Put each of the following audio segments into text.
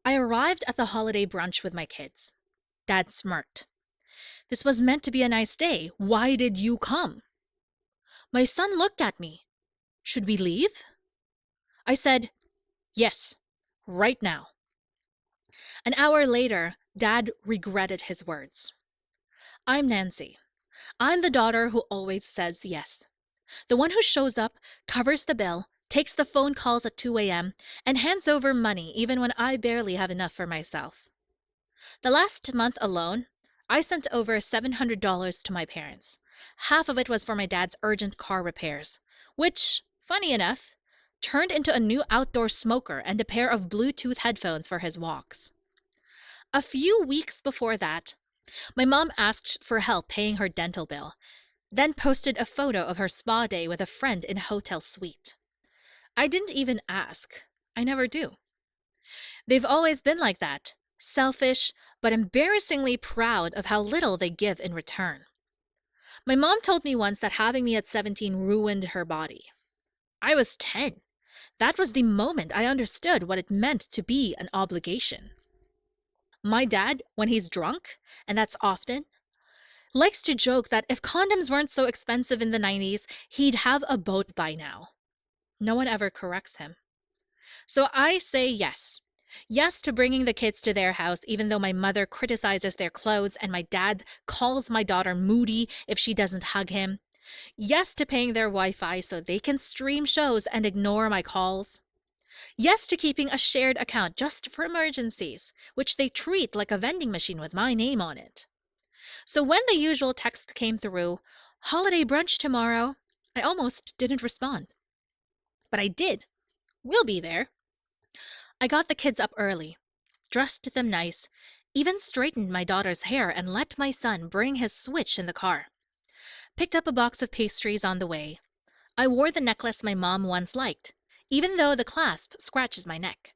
I arrived at the holiday brunch with my kids. Dad smirked. This was meant to be a nice day. Why did you come? My son looked at me. Should we leave? I said, yes, right now. An hour later, Dad regretted his words. I'm Nancy. I'm the daughter who always says yes. The one who shows up, covers the bill, takes the phone calls at 2 a.m., and hands over money even when I barely have enough for myself. The last month alone, I sent over $700 to my parents. Half of it was for my dad's urgent car repairs, which, funny enough, turned into a new outdoor smoker and a pair of Bluetooth headphones for his walks. A few weeks before that, my mom asked for help paying her dental bill, then posted a photo of her spa day with a friend in a hotel suite. I didn't even ask. I never do. They've always been like that, selfish, but embarrassingly proud of how little they give in return. My mom told me once that having me at 17 ruined her body. I was 10. That was the moment I understood what it meant to be an obligation. My dad, when he's drunk, and that's often, likes to joke that if condoms weren't so expensive in the 90s, he'd have a boat by now. No one ever corrects him. So I say yes. Yes to bringing the kids to their house, even though my mother criticizes their clothes and my dad calls my daughter moody if she doesn't hug him. Yes to paying their Wi-Fi so they can stream shows and ignore my calls. Yes to keeping a shared account just for emergencies, which they treat like a vending machine with my name on it. So when the usual text came through, holiday brunch tomorrow, I almost didn't respond. But I did. We'll be there. I got the kids up early, dressed them nice, even straightened my daughter's hair and let my son bring his Switch in the car. Picked up a box of pastries on the way. I wore the necklace my mom once liked, even though the clasp scratches my neck.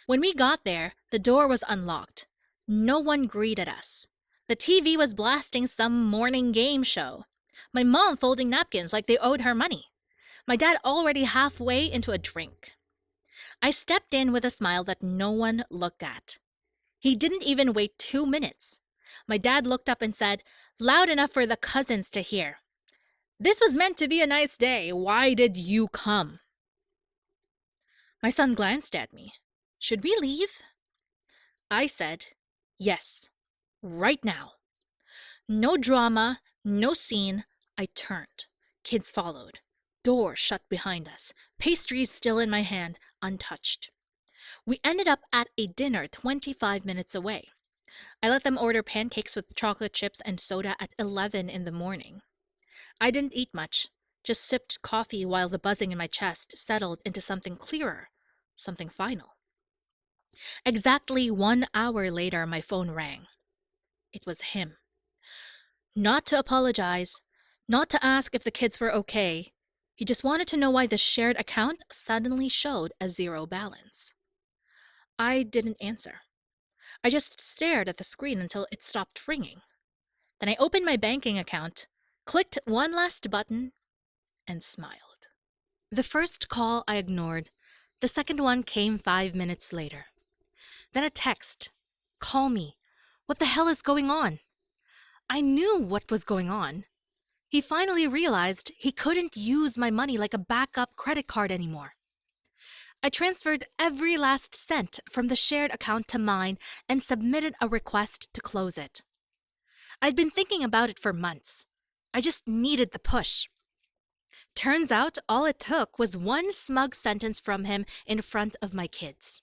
When we got there, the door was unlocked. No one greeted us. The TV was blasting some morning game show. My mom folding napkins like they owed her money. My dad already halfway into a drink. I stepped in with a smile that no one looked at. He didn't even wait 2 minutes. My dad looked up and said, loud enough for the cousins to hear, "This was meant to be a nice day. Why did you come?" My son glanced at me. Should we leave? I said, yes, right now. No drama, no scene. I turned. Kids followed. Door shut behind us. Pastries still in my hand, untouched. We ended up at a dinner 25 minutes away. I let them order pancakes with chocolate chips and soda at 11 in the morning. I didn't eat much, just sipped coffee while the buzzing in my chest settled into something clearer, something final. Exactly 1 hour later, my phone rang. It was him. Not to apologize, not to ask if the kids were okay. He just wanted to know why the shared account suddenly showed a zero balance. I didn't answer. I just stared at the screen until it stopped ringing. Then I opened my banking account, clicked one last button, and smiled. The first call I ignored. The second one came 5 minutes later. Then a text. Call me. What the hell is going on? I knew what was going on. He finally realized he couldn't use my money like a backup credit card anymore. I transferred every last cent from the shared account to mine and submitted a request to close it. I'd been thinking about it for months. I just needed the push. Turns out all it took was one smug sentence from him in front of my kids.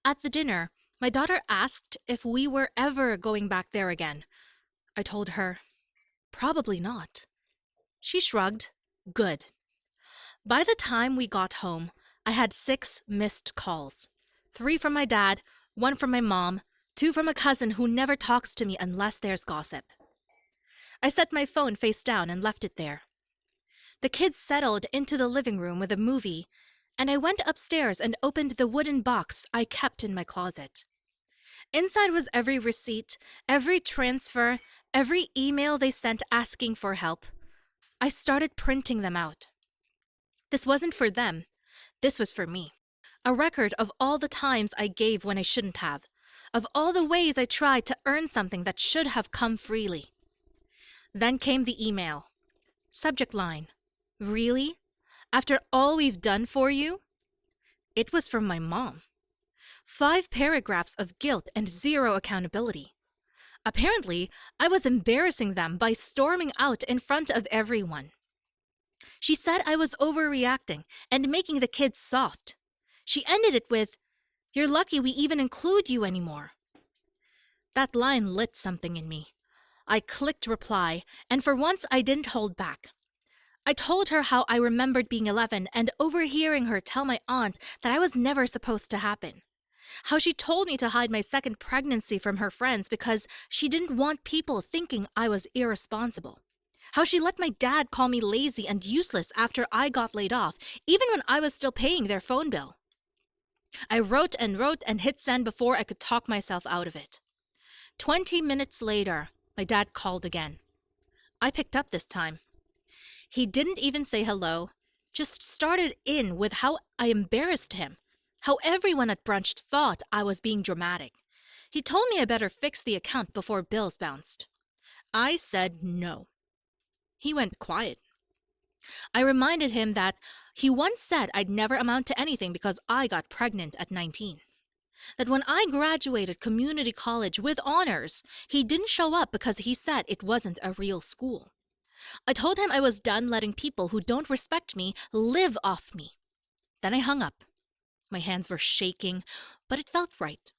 At the dinner, my daughter asked if we were ever going back there again. I told her, probably not. She shrugged. Good. By the time we got home, I had 6 missed calls. 3 from my dad, 1 from my mom, 2 from a cousin who never talks to me unless there's gossip. I set my phone face down and left it there. The kids settled into the living room with a movie, and I went upstairs and opened the wooden box I kept in my closet. Inside was every receipt, every transfer, every email they sent asking for help. I started printing them out. This wasn't for them. This was for me. A record of all the times I gave when I shouldn't have, of all the ways I tried to earn something that should have come freely. Then came the email. Subject line: Really? After all we've done for you? It was from my mom. 5 paragraphs of guilt and 0 accountability. Apparently, I was embarrassing them by storming out in front of everyone. She said I was overreacting and making the kids soft. She ended it with, "You're lucky we even include you anymore." That line lit something in me. I clicked reply, and for once I didn't hold back. I told her how I remembered being 11 and overhearing her tell my aunt that I was never supposed to happen. How she told me to hide my second pregnancy from her friends because she didn't want people thinking I was irresponsible. How she let my dad call me lazy and useless after I got laid off, even when I was still paying their phone bill. I wrote and hit send before I could talk myself out of it. 20 minutes later, my dad called again. I picked up this time. He didn't even say hello, just started in with how I embarrassed him, how everyone at Brunch thought I was being dramatic. He told me I better fix the account before bills bounced. I said no. He went quiet. I reminded him that he once said I'd never amount to anything because I got pregnant at 19. That when I graduated community college with honors, he didn't show up because he said it wasn't a real school. I told him I was done letting people who don't respect me live off me. Then I hung up. My hands were shaking, but it felt right.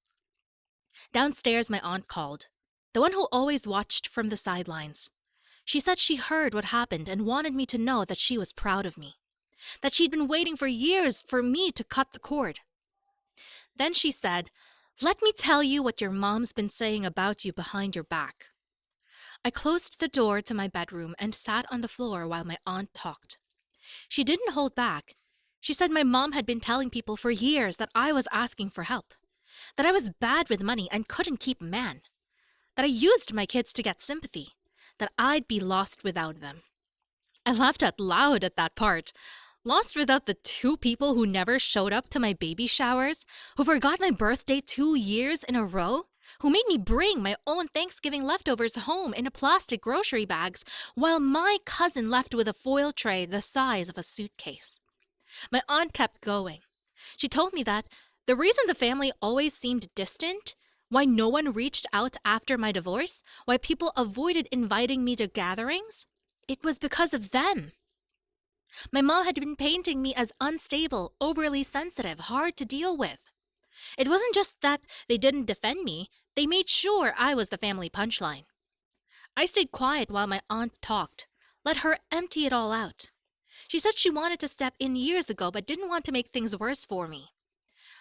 Downstairs, my aunt called, the one who always watched from the sidelines. She said she heard what happened and wanted me to know that she was proud of me, that she'd been waiting for years for me to cut the cord. Then she said, "Let me tell you what your mom's been saying about you behind your back." I closed the door to my bedroom and sat on the floor while my aunt talked. She didn't hold back. She said my mom had been telling people for years that I was asking for help, that I was bad with money and couldn't keep a man, that I used my kids to get sympathy, that I'd be lost without them. I laughed out loud at that part. Lost without the 2 people who never showed up to my baby showers, who forgot my birthday 2 years in a row, who made me bring my own Thanksgiving leftovers home in plastic grocery bags, while my cousin left with a foil tray the size of a suitcase. My aunt kept going. She told me that the reason the family always seemed distant, why no one reached out after my divorce, why people avoided inviting me to gatherings, it was because of them. My mom had been painting me as unstable, overly sensitive, hard to deal with. It wasn't just that they didn't defend me, they made sure I was the family punchline. I stayed quiet while my aunt talked, let her empty it all out. She said she wanted to step in years ago but didn't want to make things worse for me.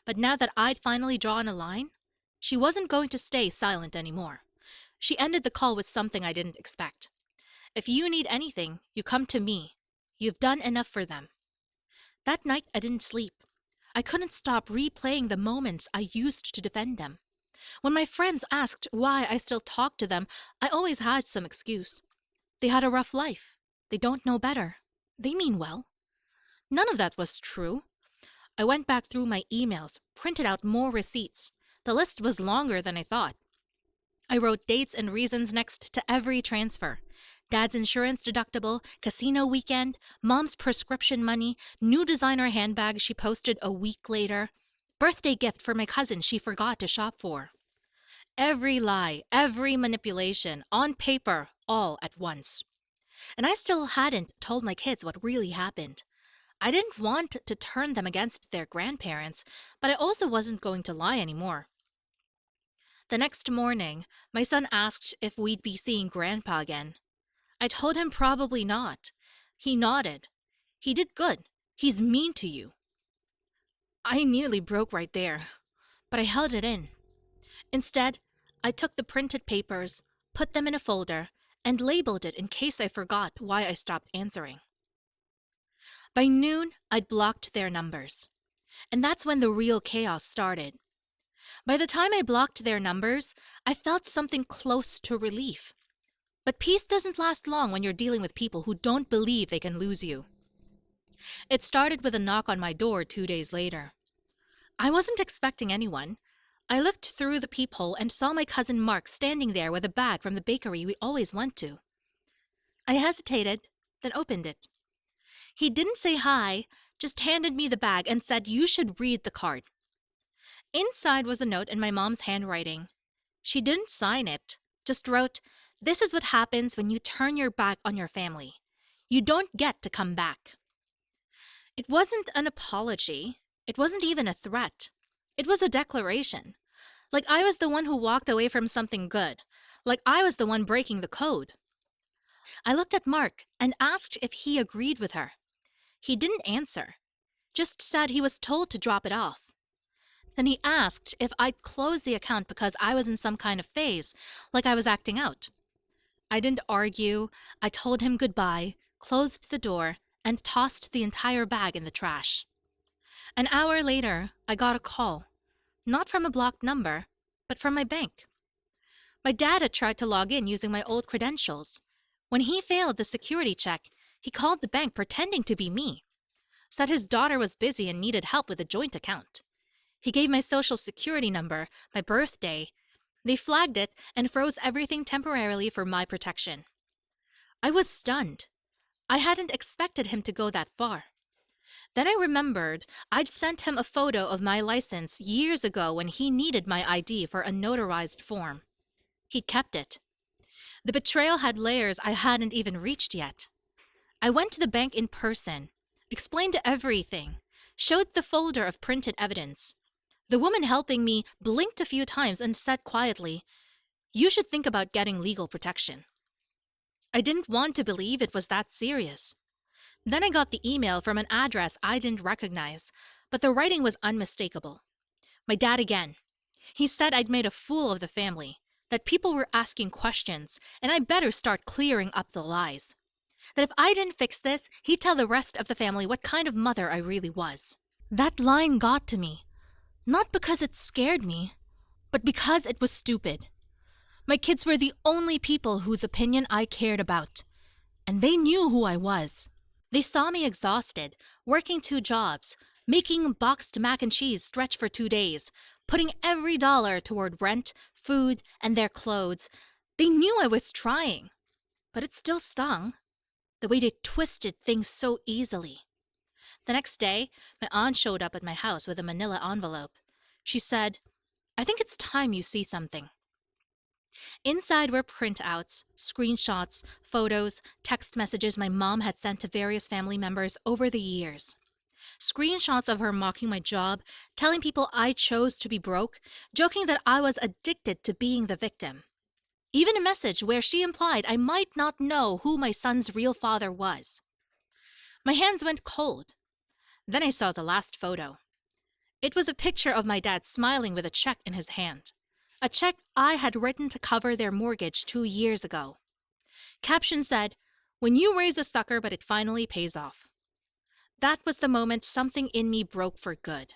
But now that I'd finally drawn a line, she wasn't going to stay silent anymore. She ended the call with something I didn't expect. "If you need anything, you come to me. You've done enough for them." That night I didn't sleep. I couldn't stop replaying the moments I used to defend them. When my friends asked why I still talked to them, I always had some excuse. They had a rough life. They don't know better. They mean well. None of that was true. I went back through my emails, printed out more receipts. The list was longer than I thought. I wrote dates and reasons next to every transfer. Dad's insurance deductible, casino weekend, mom's prescription money, new designer handbag she posted a week later, birthday gift for my cousin she forgot to shop for. Every lie, every manipulation, on paper, all at once. And I still hadn't told my kids what really happened. I didn't want to turn them against their grandparents, but I also wasn't going to lie anymore. The next morning, my son asked if we'd be seeing Grandpa again. I told him probably not. He nodded. "He did good. He's mean to you." I nearly broke right there, but I held it in. Instead, I took the printed papers, put them in a folder, and labeled it in case I forgot why I stopped answering. By noon, I'd blocked their numbers. And that's when the real chaos started. By the time I blocked their numbers, I felt something close to relief. But peace doesn't last long when you're dealing with people who don't believe they can lose you. It started with a knock on my door 2 days later. I wasn't expecting anyone. I looked through the peephole and saw my cousin Mark standing there with a bag from the bakery we always went to. I hesitated, then opened it. He didn't say hi, just handed me the bag and said you should read the card. Inside was a note in my mom's handwriting. She didn't sign it, just wrote, "This is what happens when you turn your back on your family. You don't get to come back." It wasn't an apology. It wasn't even a threat. It was a declaration. Like I was the one who walked away from something good. Like I was the one breaking the code. I looked at Mark and asked if he agreed with her. He didn't answer, just said he was told to drop it off. Then he asked if I'd close the account because I was in some kind of phase, like I was acting out. I didn't argue. I told him goodbye, closed the door, and tossed the entire bag in the trash. An hour later, I got a call. Not from a blocked number, but from my bank. My dad had tried to log in using my old credentials. When he failed the security check, he called the bank pretending to be me. Said his daughter was busy and needed help with a joint account. He gave my social security number, my birthday. They flagged it and froze everything temporarily for my protection. I was stunned. I hadn't expected him to go that far. Then I remembered I'd sent him a photo of my license years ago when he needed my ID for a notarized form. He kept it. The betrayal had layers I hadn't even reached yet. I went to the bank in person, explained everything, showed the folder of printed evidence. The woman helping me blinked a few times and said quietly, "You should think about getting legal protection." I didn't want to believe it was that serious. Then I got the email from an address I didn't recognize, but the writing was unmistakable. My dad again. He said I'd made a fool of the family, that people were asking questions, and I better start clearing up the lies. That if I didn't fix this, he'd tell the rest of the family what kind of mother I really was. That line got to me. Not because it scared me, but because it was stupid. My kids were the only people whose opinion I cared about, and they knew who I was. They saw me exhausted, working 2 jobs, making boxed mac and cheese stretch for 2 days, putting every dollar toward rent, food, and their clothes. They knew I was trying, but it still stung, the way they twisted things so easily. The next day, my aunt showed up at my house with a manila envelope. She said, "I think it's time you see something." Inside were printouts, screenshots, photos, text messages my mom had sent to various family members over the years. Screenshots of her mocking my job, telling people I chose to be broke, joking that I was addicted to being the victim. Even a message where she implied I might not know who my son's real father was. My hands went cold. Then I saw the last photo. It was a picture of my dad smiling with a check in his hand. A check I had written to cover their mortgage 2 years ago. Caption said, "When you raise a sucker but it finally pays off." That was the moment something in me broke for good.